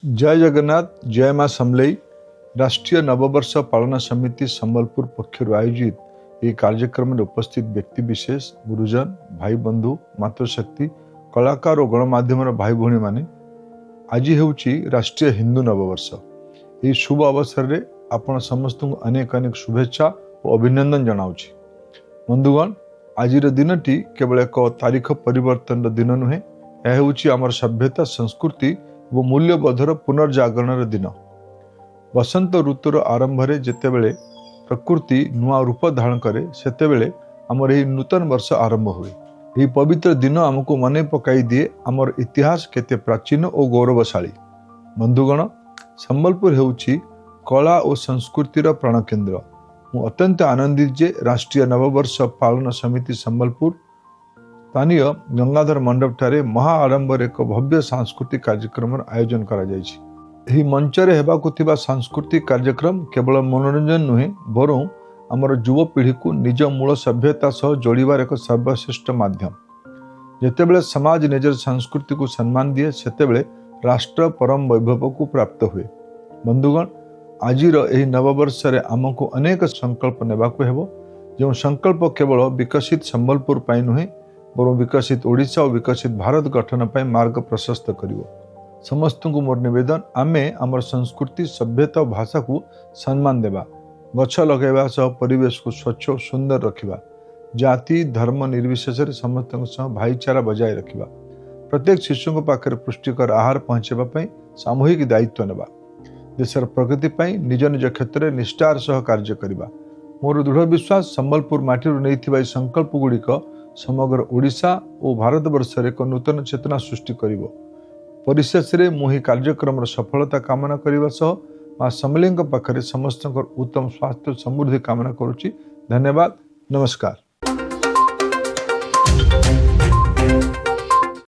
जय जगन्नाथ जय माँ समलई राष्ट्रीय नववर्ष पालन समिति संबलपुर पक्षर आयोजित यह कार्यक्रम में उपस्थित व्यक्ति विशेष गुरुजन भाई बंधु मातृशक्ति कलाकार और गणमाध्यम भाई भौणी माने आज होउची राष्ट्रीय हिंदू नववर्ष। यह शुभ अवसर में आपण समस्त अनेक अनेक शुभेच्छा और अभिनंदन जनाऊँगी। बंधुगण आज दिनटी केवल एक तारीख परिवर्तन दिन नुहे, यह होउची आमर सभ्यता संस्कृति वो मूल्यबोधर पुनर्जागरण दिन। बसंत ऋतुर आरंभ में जितेबले प्रकृति नुआ रूप धारण करे सेतेबले आमर यही नूतन वर्ष आरंभ हुए। यही पवित्र दिन आमको मन पकाई दिए आमर इतिहास केते प्राचीन और गौरवशाली। बंधुगण संबलपुर हेउची कला और संस्कृतिर प्राणकेन्द्र। मु अत्यंत आनंदित जे राष्ट्रीय नववर्ष पालन समिति संबलपुर स्थानीय गंगाधर मंडप ठारे महा आडंबर एक भव्य सांस्कृतिक कार्यक्रम आयोजन करा जायछि। एही मंचरे हेबाकु थिबा सांस्कृतिक कार्यक्रम केवल मनोरंजन नुहे बरं आमर युवपीढ़ी को निज मूल सभ्यता सह जोड़िबार एक सर्वश्रेष्ठ माध्यम। जेतेबेले समाज निजर संस्कृति को सम्मान दिए सेतेबेले राष्ट्र परम वैभव को प्राप्त हुए। बंधुगण आजिर एही नववर्ष रे आमको अनेक संकल्प नेबाकु हेबो, जो संकल्प केवल विकसित संबलपुर पाई नुहे बरं विकसित ओडिशा और विकसित भारत गठन पर मार्ग प्रशस्त करिवो। समस्त को मोर निवेदन आमे आमर संस्कृति सभ्यता और भाषा को सम्मान देवा, गछ लगेवा सह परिवेश को स्वच्छ और सुंदर रखिबा, जाति धर्म निर्विशेष समस्त भाईचारा बजाय रखिबा, प्रत्येक शिशु पाखे पुष्टिकर आहार पहुँचेबा पई सामूहिक दायित्व नेबा, देशर प्रगति पई निज निज क्षेत्र में निष्ठार सह कार्य करिबा। मोर दृढ़ विश्वास संबलपुर माटीरू नैथिबा संकल्प गुड़िक समग्र ओडिशा और भारत वर्ष एक नूतन चेतना सृष्टि करिवो। परिशेष रे मुही कार्यक्रम सफलता कामना करिवा सह मां समलेंग पाखरे समस्त उत्तम स्वास्थ्य समृद्धि कामना करुछि। धन्यवाद, नमस्कार।